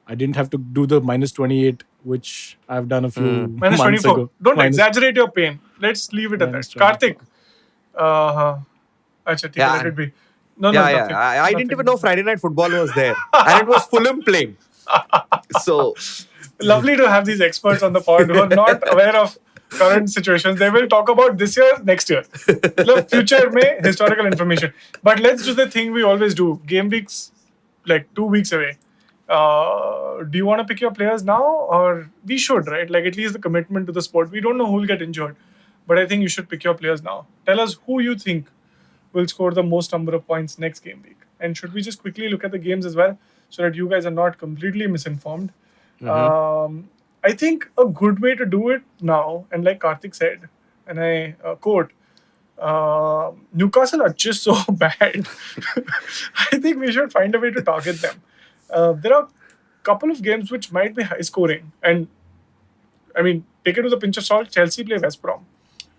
I didn't have to do the -28, which I've done a few months -24. ago. Don't exaggerate your pain. Let's leave it at that. -24. Karthik. Acha, ठीक है, let it be. No, nothing. I didn't even know Friday Night Football was there. And it was Fulham playing. So... Lovely to have these experts on the pod who are not aware of current situations. They will talk about this year, next year. Future में historical information. But let's do the thing we always do. Game weeks, like 2 weeks away. Do you want to pick your players now? Or we should, right? Like at least the commitment to the sport. We don't know who will get injured. But I think you should pick your players now. Tell us who you think will score the most number of points next game week. And should we just quickly look at the games as well so that you guys are not completely misinformed? I think a good way to do it now, and like Karthik said, and I quote, Newcastle are just so bad. I think we should find a way to target them. There are a couple of games which might be high scoring, and I mean, take it with a pinch of salt. Chelsea play West Brom,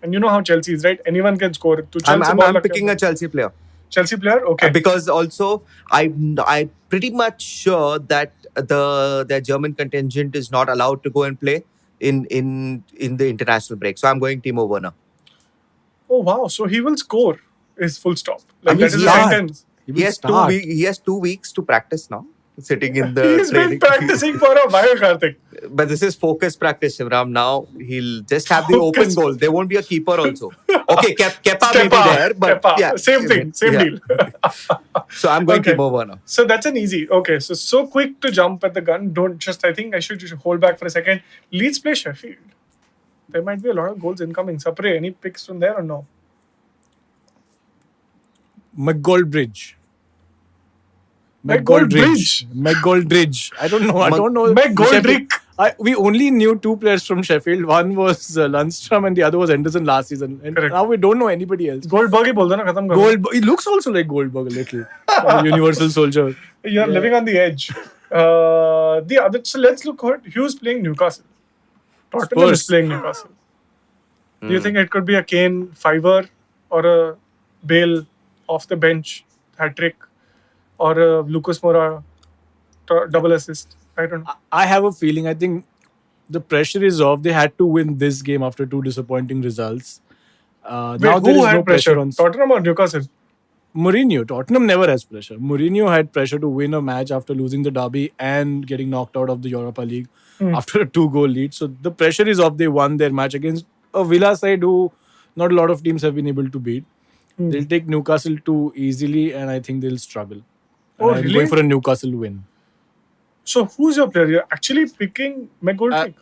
and you know how Chelsea is, right? Anyone can score. I'm picking a Chelsea player. Chelsea player, okay. Because also I'm pretty much sure that their German contingent is not allowed to go and play in the international break. So I'm going Timo Werner. Oh wow! So he will score. Is full stop. Like that is a start. sentence. He has 2 weeks to practice now. Sitting in the He's been training. practicing for a while, Karthik. But this is focus practice, Shivram. Now he'll just have the open goal. There won't be a keeper also. Okay, Kepa may be there, but Kepa. yeah, Same thing, same deal. So I'm going Okay. Timo Werner. So that's an easy. Okay, so quick to jump at the gun. Don't just. I think you should hold back for a second. Leeds play Sheffield. There might be a lot of goals incoming. Sapre, any picks from there or no? McGoldridge. McGoldridge. I don't know. McGoldrick. We only knew 2 players from Sheffield. One was Lundstrom and the other was Henderson last season. And Correct. now we don't know anybody else. Goldberg ही बोल दो ना खत्म करो. He looks also like Goldberg a little. A universal soldier. You're living on the edge. The other. So let's look at who's playing Newcastle. Tottenham is Spurs. playing Newcastle. Do you think it could be a Kane fiver or a Bale off the bench hat-trick or a Lucas Moura double assist? I don't know. I have a feeling. I think the pressure is off. They had to win this game after 2 disappointing results. Wait, Now there who is had no pressure on Tottenham or Newcastle? Mourinho. Tottenham never has pressure. Mourinho had pressure to win a match after losing the derby and getting knocked out of the Europa League after a 2-goal lead. So the pressure is off. They won their match against a Villa side who not a lot of teams have been able to beat. They'll take Newcastle too easily, and I think they'll struggle. Oh, I'm really? going for a Newcastle win. So who's your player? You're actually picking McGoldrick.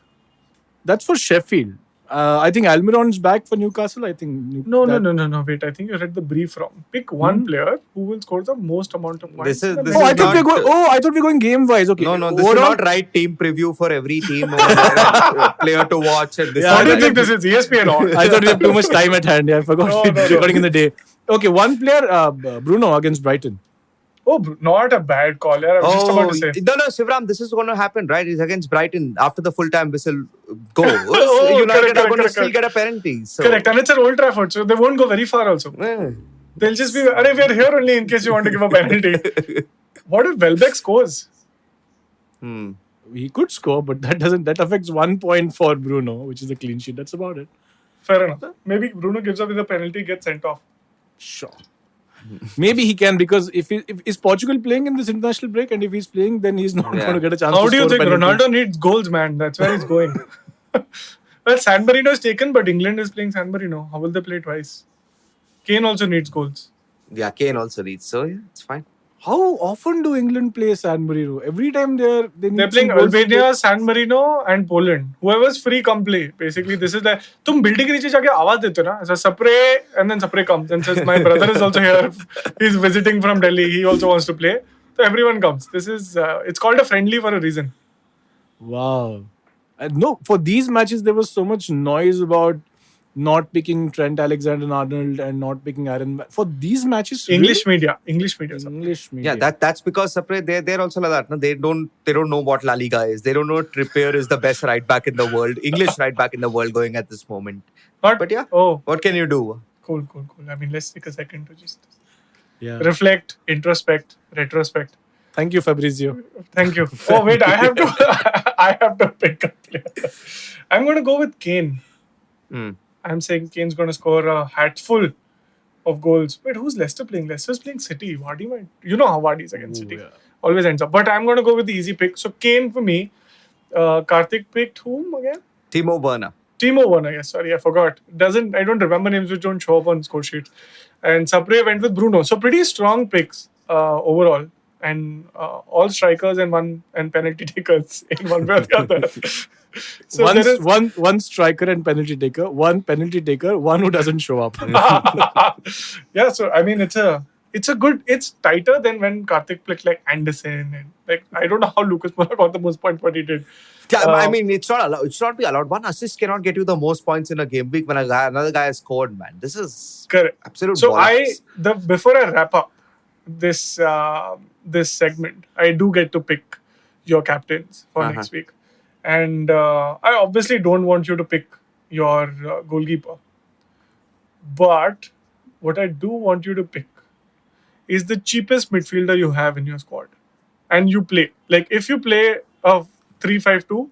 That's for Sheffield. I think Almiron's back for Newcastle. I think No. Wait, I think you read the brief wrong. Pick one player who will score the most amount of points. This is I thought not- we were going game wise. Okay. No, this is Overall- not right team preview for every team or player to watch. And this Yeah, What do you I think this is? ESPN or? I thought we have too much time at hand. Yeah, I forgot No, we're no. recording in the day. Okay, one player, Bruno against Brighton. Oh, not a bad call. Yeah, I was just about to say. No, Shivram, this is going to happen, right? It's against Brighton after the full-time whistle goes. Oh, United are going to correct. still get a penalty. So. Correct, and it's at Old Trafford, so they won't go very far also. Yeah. They'll just be, we're here only in case you want to give a penalty. What if Welbeck scores? He could score, but that affects 1 point for Bruno, which is a clean sheet. That's about it. Fair enough. Maybe Bruno gives up with a penalty, gets sent off. Sure. Maybe he can, because if is Portugal playing in this international break, and if he's playing, then he's not going to get a chance. How to do you score a think penalty. Ronaldo needs goals, man? That's where he's going. Well, San Marino is taken, but England is playing San Marino. How will they play twice? Kane also needs goals. Yeah, Kane also needs. So, yeah, it's fine. How often do England play San Marino? Every time they're They're playing Albania, San Marino, and Poland. Whoever's free, come play. Basically, this is the. तुम building के नीचे जाके आवाज देते हो ना? So Sapre, and then Sapre comes and says, "My brother is also here. He's visiting from Delhi. He also wants to play." So everyone comes. This is. It's called a friendly for a reason. Wow. No, for these matches, there was so much noise about not picking Trent Alexander-Arnold and not picking Aaron. For these matches, English really? media. English media. English media. Yeah, that's because Sapre, they're also like that. No? They don't know what La Liga is. They don't know Trippier is the best right back in the world, English right back in the world going at this moment. But yeah, Oh, what can you do? cool. I mean, let's take a second to just Yeah. reflect, introspect, retrospect. Thank you, Fabrizio. Thank you. Oh wait, I have to. I have to pick a player. I'm going to go with Kane. I'm saying Kane's going to score a hatful of goals. Wait, who's Leicester playing? Leicester's playing City. Vardy might. You know how Vardy is against City. Yeah. Always ends up. But I'm going to go with the easy pick. So Kane for me. Karthik picked whom again? Timo Werner. Timo Werner. Yes, sorry, I forgot. I don't remember names which don't show up on score sheets. And Sapre went with Bruno. So pretty strong picks overall. And all strikers and penalty takers in one way or the other. So there is one striker and penalty taker, one penalty taker, one who doesn't show up. yeah, so I mean it's tighter than when Karthik picked like Anderson and like I don't know how Lucas Moura got the most points, but he did. Yeah, I mean, it's not allowed. It should not be allowed. One assist cannot get you the most points in a game week when another guy has scored, man. This is Correct. absolute So bollocks. before I wrap up this this segment, I do get to pick your captains for next week, and I obviously don't want you to pick your goalkeeper, but what I do want you to pick is the cheapest midfielder you have in your squad, and you play like if you play a 3-5-2,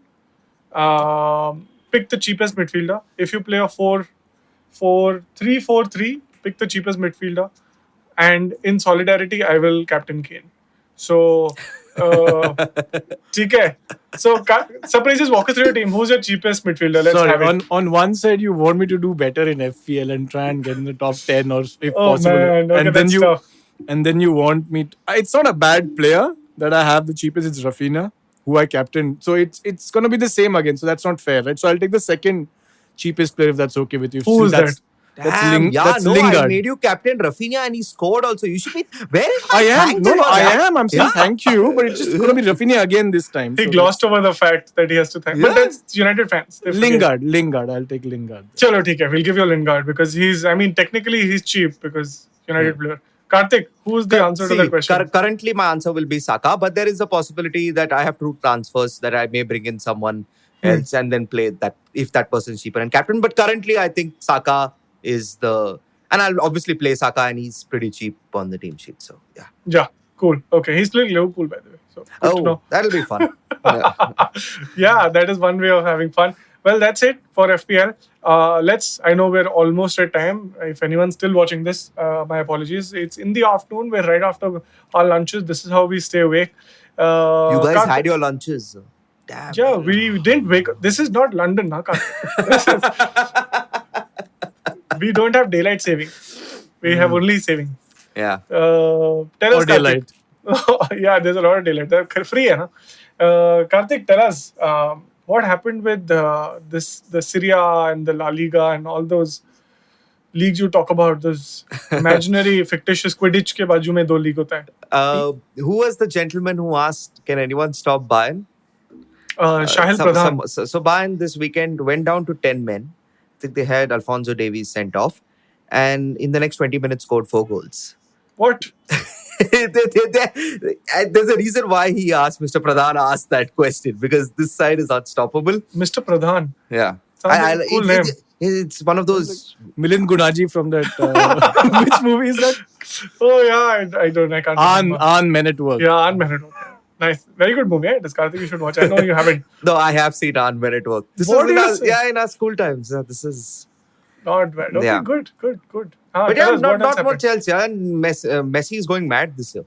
pick the cheapest midfielder. If you play a 4-3-4-3, pick the cheapest midfielder. And in solidarity, I will captain Kane. So, okay. So, Sapre, just walk us through your team. Who's your cheapest midfielder? Let's have Sorry, it. on one side you want me to do better in FPL and try and get in the top 10 or if Oh, possible. man. Okay, that's tough. And then you want me it's not a bad player that I have the cheapest, it's Rafinha, who I captain. So it's gonna be the same again. So that's not fair, right? So I'll take the second cheapest player if that's okay with you. Who is that? Damn, That's I Lingard. made you captain Rafinha and he scored also. You should be. Where is my I am. thanks No, for I that? am. I'm saying Yeah. thank you, but it's just going to be Rafinha again this time. He So glossed over the fact that he has to thank. But Yeah. that's United fans. They forget. Lingard. I'll take Lingard. Chalo, theek hai. We'll give you Lingard because technically he's cheap because United player. Karthik, who's the answer to that question? Currently, my answer will be Saka, but there is a possibility that I have two transfers that I may bring in someone else and then play that if that person is cheaper and captain. But currently, I think Saka is and I'll obviously play Saka and he's pretty cheap on the team sheet. So yeah. Yeah, cool. Okay, he's playing Liverpool by the way. So good to know. That'll be fun. Yeah. Yeah, that is one way of having fun. Well, that's it for FPL. I know we're almost at time. If anyone's still watching this, my apologies. It's in the afternoon. We're right after our lunches. This is how we stay awake. You guys Karthik- had your lunches. Damn. Yeah, we didn't wake up. This is not London, na, we don't have daylight saving. We have only saving. Yeah. Tell us, Or daylight. Karthik. Yeah, there's a lot of daylight. They're free, hai, na? Karthik, tell us what happened with the Syria and the La Liga and all those leagues you talk about. Those imaginary, fictitious Quidditch ke baaju mein do league hota hai. Who was the gentleman who asked, can anyone stop Bayern? Shahil Pradhan. So Bayern this weekend went down to 10 men. I think they had Alphonso Davies sent off. And in the next 20 minutes scored 4 goals. What? There's a reason why Mr. Pradhan asked that question. Because this side is unstoppable. Mr. Pradhan. Yeah. Sounds like a cool name. It's one of those... Milind Gunaji from that. Which movie is that? Oh, yeah. I can't remember. On Men at Work. Yeah, on Men at Work. Nice. Very good movie. It is Karthik, you should watch. I know you haven't. No, I have seen On Men at Work. This What was do you say? in our school times. This is... Not bad. Okay, Yeah. good. But tell yeah, us what else not more happened. Chelsea. And Messi is going mad this year.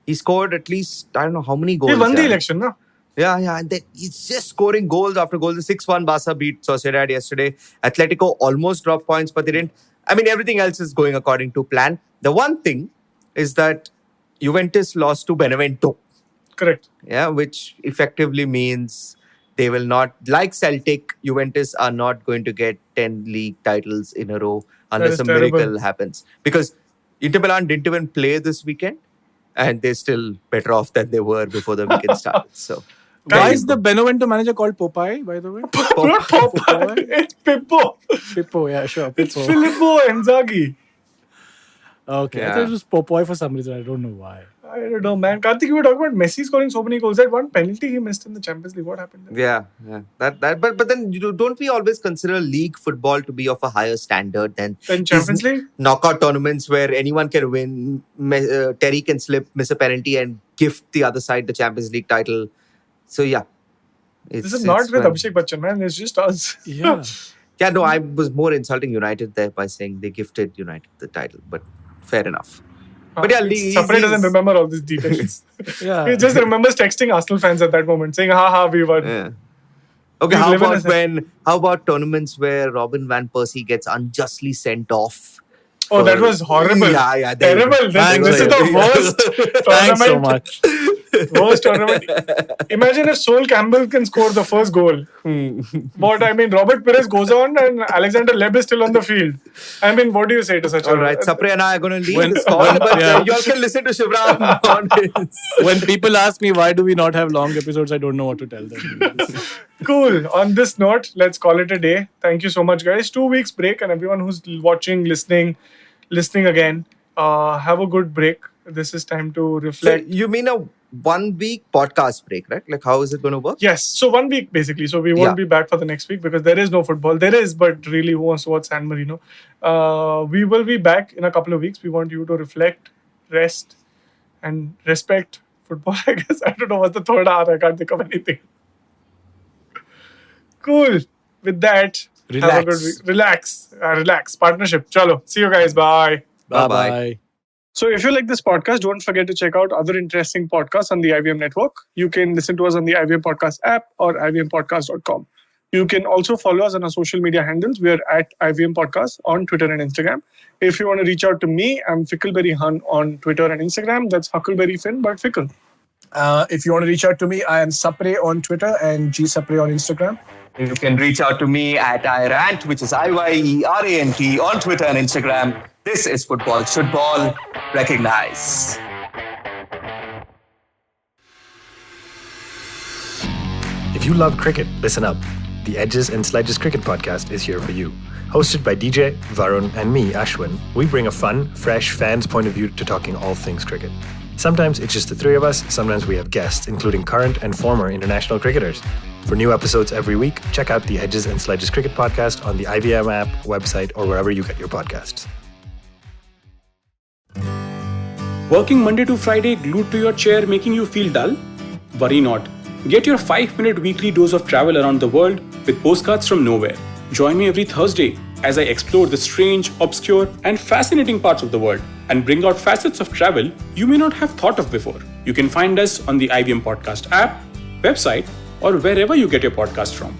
He scored at least, I don't know how many goals. He won the yeah. election, no? Yeah. And then he's just scoring goals after goals. The 6-1 Barca beat Sociedad yesterday. Atletico almost dropped points, but they didn't. I mean, everything else is going according to plan. The one thing is that Juventus lost to Benevento. Correct. Yeah, which effectively means they will not, like Celtic, Juventus are not going to get 10 league titles in a row unless is a terrible. miracle happens. Because Inter Milan didn't even play this weekend and they're still better off than they were before the weekend started. So, Why is the Benevento manager called Popeye, by the way? Not Popeye. It's Pippo. Pippo, yeah, sure. It's Pippo. Filippo Inzaghi. Okay, I Yeah. thought it was Popeye for some reason. I don't know why. I don't know, man. Karthik, you were talking about Messi scoring so many goals. That one penalty he missed in the Champions League. What happened there? Yeah. But then don't we always consider league football to be of a higher standard than Then Champions League? knockout tournaments where anyone can win? Terry can miss a penalty, and gift the other side the Champions League title. So yeah, This is not with Abhishek Bachchan, man. It's just us. Yeah. Yeah, no, I was more insulting United there by saying they gifted United the title, but fair enough. But yeah, Sapre doesn't remember all these details. Yeah. He just remembers texting Arsenal fans at that moment, saying, "Ha, we won." Yeah. Okay, We how live in how about tournaments where Robin van Persie gets unjustly sent off? Oh, that was horrible. Yeah, there you go. Terrible. Thanks, This is the worst tournament. Thanks so much. Worst tournament. Imagine if Sol Campbell can score the first goal. But I mean, Robert Perez goes on and Alexander Leb is still on the field. I mean, what do you say to such All a... right, Sapre and I are going to leave When- this call, but yeah. you all can listen to Shivram on his... When people ask me why do we not have long episodes, I don't know what to tell them. Cool. On this note, let's call it a day. Thank you so much, guys. 2 weeks break, and everyone who's watching, listening again, have a good break. This is time to So reflect. you mean a 1 week podcast break, right? Like how is it going to work? Yes, so 1 week basically. So we won't Yeah. be back for the next week because there is no football. There is, but really, who wants to watch San Marino? We will be back in a couple of weeks. We want you to reflect, rest, and respect football. I guess I don't know what's the third R. I can't think of anything. Cool. With that, have a good week. Relax. Partnership. Chalo. See you guys. Bye. Bye-bye. Bye. So if you like this podcast, don't forget to check out other interesting podcasts on the IVM network. You can listen to us on the IVM Podcast app or ivmpodcast.com. You can also follow us on our social media handles. We are at IVM Podcast on Twitter and Instagram. If you want to reach out to me, I'm Fickleberry Hun on Twitter and Instagram. That's Huckleberry Finn, but Fickle. If you want to reach out to me, I am Sapre on Twitter and Sapre on Instagram. You can reach out to me at iRant, which is IYERANT on Twitter and Instagram. This is Football Shootball. Recognize. If you love cricket, listen up. The Edges and Sledges Cricket Podcast is here for you. Hosted by DJ, Varun, and me, Ashwin, we bring a fun, fresh fan's point of view to talking all things cricket. Sometimes it's just the three of us, sometimes we have guests, including current and former international cricketers. For new episodes every week, check out the Edges and Sledges Cricket Podcast on the IVM app, website, or wherever you get your podcasts. Working Monday to Friday glued to your chair making you feel dull? Worry not. Get your 5-minute weekly dose of travel around the world with postcards from nowhere. Join me every Thursday as I explore the strange, obscure, and fascinating parts of the world and bring out facets of travel you may not have thought of before. You can find us on the IVM Podcast app, website, or wherever you get your podcast from.